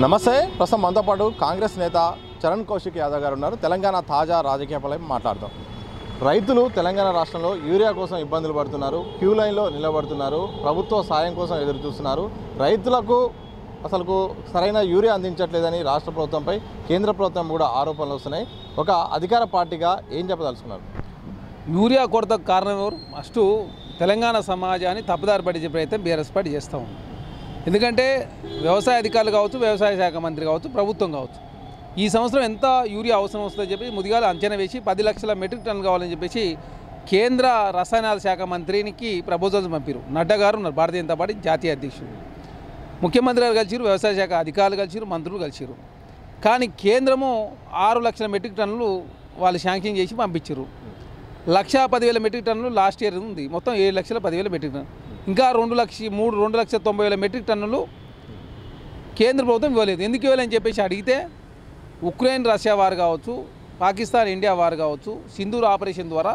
నమస్తే. ప్రస్తుతం మనతో పాటు కాంగ్రెస్ నేత చరణ్ కౌశిక్ యాదవ్ గారు ఉన్నారు. తెలంగాణ తాజా రాజకీయాలపై మాట్లాడదాం. రైతులు తెలంగాణ రాష్ట్రంలో యూరియా కోసం ఇబ్బందులు పడుతున్నారు, క్యూ లైన్లో నిలబడుతున్నారు, ప్రభుత్వ సాయం కోసం ఎదురు చూస్తున్నారు. రైతులకు అసలు సరైన యూరియా అందించట్లేదని రాష్ట్ర ప్రభుత్వంపై కేంద్ర ప్రభుత్వం కూడా ఆరోపణలు వస్తున్నాయి. ఒక అధికార పార్టీగా ఏం చెప్పదలుచుకున్నారు? యూరియా కొరతకు కారణం ఎవరు? ఫస్ట్ తెలంగాణ సమాజాన్ని తప్పుదారి పట్టించే ప్రయత్నం బీఆర్ఎస్ పార్టీ చేస్తూ ఉంది. ఎందుకంటే వ్యవసాయ అధికారులు కావచ్చు, వ్యవసాయ శాఖ మంత్రి కావచ్చు, ప్రభుత్వం కావచ్చు, ఈ సంవత్సరం ఎంత యూరియా అవసరం వస్తుందని చెప్పి ముదిగాలు అంచనా వేసి 10 లక్షల మెట్రిక్ టన్నులు కావాలని చెప్పేసి కేంద్ర రసాయనాల శాఖ మంత్రికి ప్రపోజల్స్ పంపారు. నడ్డా గారు ఉన్నారు, భారతీయ జనతా పార్టీ జాతీయ అధ్యక్షుడు. ముఖ్యమంత్రి గారు కలిసిరు, వ్యవసాయ శాఖ అధికారులు కలిసిరు, మంత్రులు కలిసిరు. కానీ కేంద్రము 6 లక్షల మెట్రిక్ టన్నులు వాళ్ళు శాంక్షన్ చేసి పంపించారు. 1,10,000 మెట్రిక్ టన్నులు లాస్ట్ ఇయర్ ఉంది, మొత్తం 7,10,000 మెట్రిక్ టన్నులు. ఇంకా 2,90,000 మెట్రిక్ టన్నులు కేంద్ర ప్రభుత్వం ఇవ్వలేదు. ఎందుకు ఇవ్వలేని చెప్పేసి అడిగితే ఉక్రెయిన్ రష్యా వార్ కావచ్చు, పాకిస్తాన్ ఇండియా వార్ కావచ్చు, సింధూర్ ఆపరేషన్ ద్వారా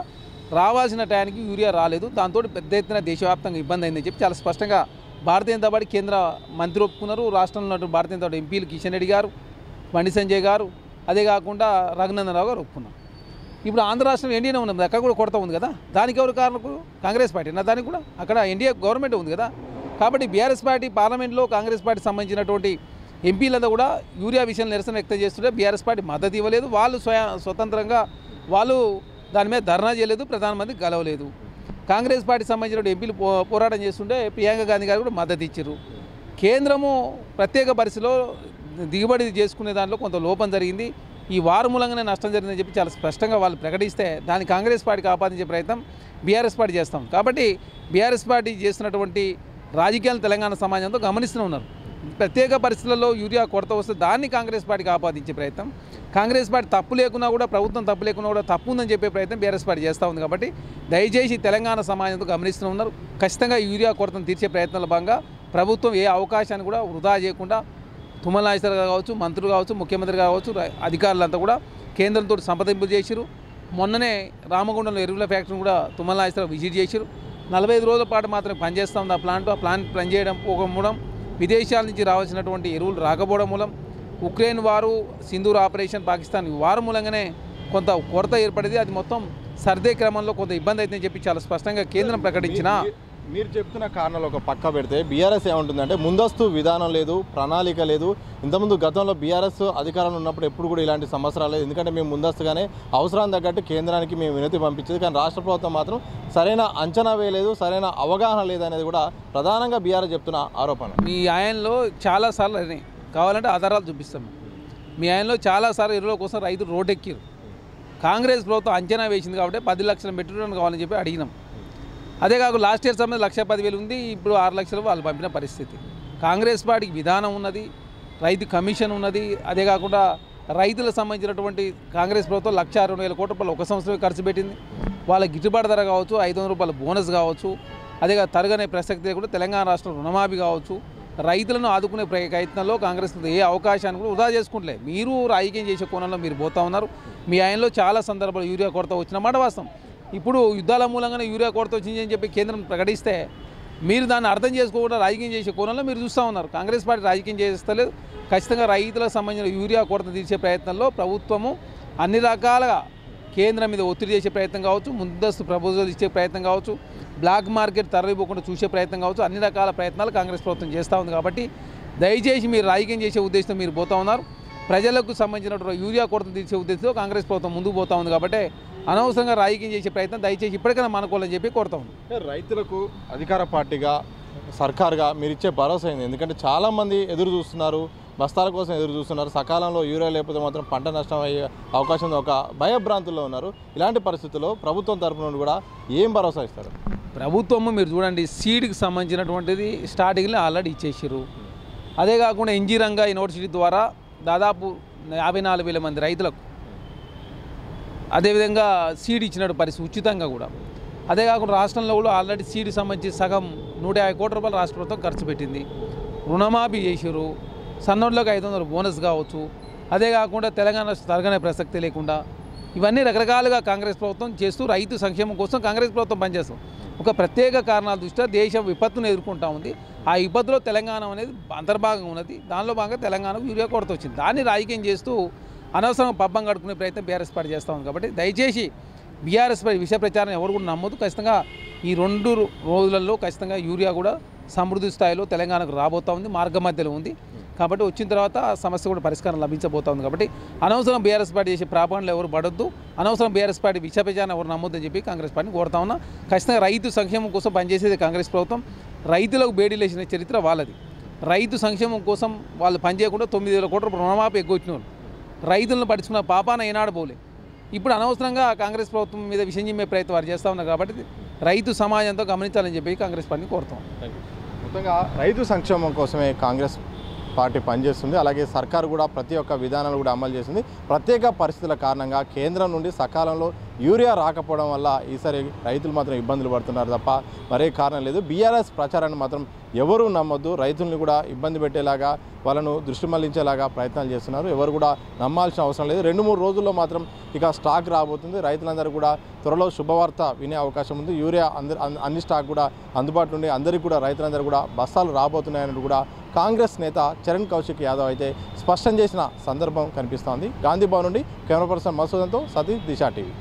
రావాల్సిన టయానికి యూరియా రాలేదు, దాంతో పెద్ద ఎత్తున దేశవ్యాప్తంగా ఇబ్బంది అయిందని చెప్పి చాలా స్పష్టంగా భారతీయ జనతా పార్టీ కేంద్ర మంత్రి ఒప్పుకున్నారు. రాష్ట్రంలో ఉన్నటువంటి భారతీయ జనతా పార్టీ ఎంపీలు కిషన్ రెడ్డి గారు, బండి సంజయ్ గారు, అదే కాకుండా రఘునందన్ రావు గారు ఒప్పుకున్నారు. ఇప్పుడు ఆంధ్ర రాష్ట్రం ఎన్డీఏనే ఉన్నది, అక్కడ కూడా కొరత ఉంది కదా. దానికి ఎవరు కారణకు? కాంగ్రెస్ పార్టీ. దానికి కూడా అక్కడ ఎన్డీఏ గవర్నమెంట్ ఉంది కదా. కాబట్టి బీఆర్ఎస్ పార్టీ పార్లమెంట్లో కాంగ్రెస్ పార్టీ సంబంధించినటువంటి ఎంపీలంతా కూడా యూరియా విషయంలో నిరసన వ్యక్తం చేస్తుంటే బీఆర్ఎస్ పార్టీ మద్దతు ఇవ్వలేదు. వాళ్ళు స్వతంత్రంగా వాళ్ళు దాని మీద ధర్నా చేయలేదు, ప్రధానమంత్రి గెలవలేదు. కాంగ్రెస్ పార్టీ సంబంధించిన ఎంపీలు పోరాటం చేస్తుంటే ప్రియాంక గాంధీ గారు కూడా మద్దతు ఇచ్చారు. కేంద్రము ప్రత్యేక పరిస్థితిలో దిగుబడి చేసుకునే దాంట్లో కొంత లోపం జరిగింది, ఈ వారు మూలంగానే నష్టం జరిగిందని చెప్పి చాలా స్పష్టంగా వాళ్ళు ప్రకటిస్తే దాన్ని కాంగ్రెస్ పార్టీకి ఆపాదించే ప్రయత్నం బీఆర్ఎస్ పార్టీ చేస్తాం. కాబట్టి బీఆర్ఎస్ పార్టీ చేస్తున్నటువంటి రాజకీయాలను తెలంగాణ సమాజంతో గమనిస్తూ ఉన్నారు. ప్రత్యేక పరిస్థితుల్లో యూరియా కొరత వస్తే దాన్ని కాంగ్రెస్ పార్టీకి ఆపాదించే ప్రయత్నం, కాంగ్రెస్ పార్టీ తప్పు లేకున్నా కూడా, ప్రభుత్వం తప్పు లేకున్నా కూడా తప్పు ఉందని చెప్పే ప్రయత్నం బీఆర్ఎస్ పార్టీ చేస్తూ ఉంది. కాబట్టి దయచేసి తెలంగాణ సమాజంతో గమనిస్తూ ఉన్నారు. ఖచ్చితంగా యూరియా కొరతను తీర్చే ప్రయత్నంలో భాగంగా ప్రభుత్వం ఏ అవకాశాన్ని కూడా వృధా చేయకుండా తుమ్మల నాగేశ్వర గారు కావచ్చు, మంత్రులు కావచ్చు, ముఖ్యమంత్రి కావచ్చు, అధికారులంతా కూడా కేంద్రంతో సంప్రదింపులు చేశారు. మొన్ననే రామగుండంలో ఎరువుల ఫ్యాక్టరీని కూడా తుమ్మల నాగేశ్వర విజిట్ చేశారు. 45 రోజుల పాటు మాత్రమే పనిచేస్తూ ఉంది ఆ ప్లాంట్ పనిచేయడం పోకపోవడం, విదేశాల నుంచి రావాల్సినటువంటి ఎరువులు రాకపోవడం మూలం, ఉక్రెయిన్ వారు, సింధూర్ ఆపరేషన్, పాకిస్తాన్ వారు మూలంగానే కొంత కొరత ఏర్పడింది. అది మొత్తం సర్దే క్రమంలో కొంత ఇబ్బంది అవుతుందని చెప్పి చాలా స్పష్టంగా కేంద్రం ప్రకటించిన. మీరు చెప్తున్న కారణాలు ఒక పక్క పెడితే బీఆర్ఎస్ ఏమంటుందంటే ముందస్తు విధానం లేదు, ప్రణాళిక లేదు. ఇంతకుముందు గతంలో బీఆర్ఎస్ అధికారంలో ఉన్నప్పుడు ఎప్పుడు కూడా ఇలాంటి సమస్య రాలేదు, ఎందుకంటే మేము ముందస్తుగానే అవసరాన్ని తగ్గట్టు కేంద్రానికి మేము వినతి పంపించేది. కానీ రాష్ట్ర ప్రభుత్వం మాత్రం సరైన అంచనా వేయలేదు, సరైన అవగాహన లేదనేది కూడా ప్రధానంగా బీఆర్ఎస్ చెప్తున్న ఆరోపణ. మీ ఆయనలో చాలాసార్లు అని కావాలంటే ఆధారాలు చూపిస్తాం. మీ ఆయనలో చాలాసార్లు ఎరువుల కోసం రైతులు రోడ్డెక్కారు. కాంగ్రెస్ ప్రభుత్వం అంచనా వేసింది కాబట్టి 10 లక్షల మెట్రిక్ టన్నులు కావాలని చెప్పి అడిగినాం. అదే కాక లాస్ట్ ఇయర్ సమయం 1,10,000 ఉంది, ఇప్పుడు 6 లక్షలు వాళ్ళు పంపిన పరిస్థితి. కాంగ్రెస్ పార్టీకి విధానం ఉన్నది, రైతు కమిషన్ ఉన్నది. అదే కాకుండా రైతులకు సంబంధించినటువంటి కాంగ్రెస్ ప్రభుత్వం 1,60,000 కోట్ల రూపాయలు ఒక సంవత్సరమే ఖర్చు పెట్టింది. వాళ్ళ గిట్టుబాటు ధర కావచ్చు, 500 రూపాయల బోనస్ కావచ్చు, అదే కాక తరగనే ప్రసక్తి లేకుండా తెలంగాణ రాష్ట్రం రుణమాఫీ కావచ్చు, రైతులను ఆదుకునే ప్రయత్నంలో కాంగ్రెస్ ఏ అవకాశాన్ని కూడా వృధా చేసుకుంటలే. మీరు రాజకీయం చేసే కోణంలో మీరు పోతా ఉన్నారు. మీ ఆయనలో చాలా సందర్భాలు యూరియా కొరత వచ్చిన మాట వాస్తవం. ఇప్పుడు యుద్ధాల మూలంగానే యూరియా కొరత వచ్చిందని చెప్పి కేంద్రం ప్రకటిస్తే మీరు దాన్ని అర్థం చేసుకోకుండా రాజకీయం చేసే కోణంలో మీరు చూస్తూ ఉన్నారు. కాంగ్రెస్ పార్టీ రాజకీయం చేస్తలేదు. ఖచ్చితంగా రైతులకు సంబంధించిన యూరియా కొరత తీర్చే ప్రయత్నంలో ప్రభుత్వము అన్ని రకాలుగా కేంద్రం మీద ఒత్తిడి చేసే ప్రయత్నం కావచ్చు, ముందస్తు ప్రపోజల్ ఇచ్చే ప్రయత్నం కావచ్చు, బ్లాక్ మార్కెట్ తరలిపోకుండా చూసే ప్రయత్నం కావచ్చు, అన్ని రకాల ప్రయత్నాలు కాంగ్రెస్ ప్రభుత్వం చేస్తూ ఉంది. కాబట్టి దయచేసి మీరు రాజకీయం చేసే ఉద్దేశంతో మీరు పోతూ ఉన్నారు. ప్రజలకు సంబంధించినటువంటి యూరియా కొరత తీర్చే ఉద్దేశంతో కాంగ్రెస్ ప్రభుత్వం ముందుకు పోతూ ఉంది. కాబట్టి అనవసరంగా రాజకీయం చేసే ప్రయత్నం దయచేసి ఇప్పటికైనా మానుకోవాలని చెప్పి కోరుతా ఉంది. రైతులకు అధికార పార్టీగా, సర్కారుగా మీరు ఇచ్చే భరోసా అయింది, ఎందుకంటే చాలామంది ఎదురు చూస్తున్నారు, బస్తాల కోసం ఎదురు చూస్తున్నారు. సకాలంలో యూరియా లేకపోతే మాత్రం పంట నష్టం అయ్యే అవకాశం ఒక భయభ్రాంతుల్లో ఉన్నారు. ఇలాంటి పరిస్థితుల్లో ప్రభుత్వం తరఫు నుండి కూడా ఏం భరోసా ఇస్తారు? ప్రభుత్వము మీరు చూడండి, సీడ్కి సంబంధించినటువంటిది స్టార్టింగ్లో ఆల్రెడీ ఇచ్చేసారు. అదే కాకుండా ఇంజనీరింగ్ యూనివర్సిటీ ద్వారా దాదాపు 54,000 మంది రైతులకు అదేవిధంగా సీడ్ ఇచ్చినట్టు పరిస్థితి ఉచితంగా కూడా. అదే కాకుండా రాష్ట్రంలో కూడా ఆల్రెడీ సీడ్కి సంబంధించి సగం 150 కోట్ల రూపాయలు రాష్ట్ర ప్రభుత్వం ఖర్చు పెట్టింది. రుణమాఫీ చేసారు, సన్నోళ్ళకి 500 బోనస్ కావచ్చు. అదే కాకుండా తెలంగాణ తరగనే ప్రసక్తి లేకుండా ఇవన్నీ రకరకాలుగా కాంగ్రెస్ ప్రభుత్వం చేస్తూ రైతు సంక్షేమం కోసం కాంగ్రెస్ ప్రభుత్వం పనిచేస్తాం. ఒక ప్రత్యేక కారణాల దృష్ట్యా దేశం విపత్తును ఎదుర్కొంటా ఉంది. ఆ ఇబ్బందిలో తెలంగాణ అనేది అంతర్భాగంగా ఉన్నది. దానిలో భాగంగా తెలంగాణకు యూరియా కొరత వచ్చింది. దాన్ని రాజకీయం చేస్తూ అనవసరంగా పబ్బం కట్టుకునే ప్రయత్నం బీఆర్ఎస్ పార్టీ చేస్తూ ఉంది. కాబట్టి దయచేసి బీఆర్ఎస్ పార్టీ విషయ ప్రచారం ఎవరు కూడా నమ్మొద్దు. ఖచ్చితంగా ఈ 2 రోజులలో ఖచ్చితంగా యూరియా కూడా సమృద్ధి స్థాయిలో తెలంగాణకు రాబోతూ ఉంది, మార్గ మధ్యలో ఉంది. కాబట్టి వచ్చిన తర్వాత ఆ సమస్య కూడా పరిష్కారం లభించబోతా ఉంది. కాబట్టి అనవసరం బీఆర్ఎస్ పార్టీ చేసే ప్రాపంలో ఎవరు పడొద్దు, అనవసరం బీఆర్ఎస్ పార్టీ విష ప్రచారం ఎవరు నమ్మొద్దని చెప్పి కాంగ్రెస్ పార్టీని కోరుతా ఉన్నా. ఖచ్చితంగా రైతు సంక్షేమం కోసం పనిచేసేది కాంగ్రెస్ ప్రభుత్వం. రైతులకు బేడీలు వేసిన చరిత్ర వాళ్ళది. రైతు సంక్షేమం కోసం వాళ్ళు పనిచేయకుండా 9,000 కోట్ల రుణమాఫీ ఎగ్గొచ్చిన వాళ్ళు రైతులను పడుచుకున్న పాపాన ఏనాడు పోలే. ఇప్పుడు అనవసరంగా కాంగ్రెస్ ప్రభుత్వం మీద విషయం చెప్పే ప్రయత్నం వారు చేస్తూ ఉన్నారు. కాబట్టి రైతు సమాజంతో గమనించాలని చెప్పి కాంగ్రెస్ పార్టీని కోరుతాం. మొత్తంగా రైతు సంక్షేమం కోసమే కాంగ్రెస్ పార్టీ పనిచేస్తుంది. అలాగే సర్కారు కూడా ప్రతి ఒక్క విధానాలు కూడా అమలు చేస్తుంది. ప్రత్యేక పరిస్థితుల కారణంగా కేంద్రం నుండి సకాలంలో యూరియా రాకపోవడం వల్ల ఈసారి రైతులు మాత్రం ఇబ్బందులు పడుతున్నారు తప్ప మరే కారణం లేదు. బీఆర్ఎస్ ప్రచారాన్ని మాత్రం ఎవరూ నమ్మొద్దు. రైతుల్ని కూడా ఇబ్బంది పెట్టేలాగా, వాళ్ళను దృష్టి మళ్లించేలాగా ప్రయత్నాలు చేస్తున్నారు. ఎవరు కూడా నమ్మాల్సిన అవసరం లేదు. 2-3 రోజుల్లో మాత్రం ఇక స్టాక్ రాబోతుంది. రైతులందరూ కూడా త్వరలో శుభవార్త వినే అవకాశం ఉంది. యూరియా అన్ని స్టాక్ కూడా అందుబాటులో ఉండి అందరికీ కూడా రైతులందరూ కూడా బస్తాలు రాబోతున్నాయని కూడా కాంగ్రెస్ నేత చరణ్ కౌశిక్ యాదవ్ అయితే స్పష్టం చేసిన సందర్భం కనిపిస్తోంది. గాంధీ భవన్ నుండి కెమెరా పర్సన్ మసూదంతో సతీష్, దిశా టీవీ.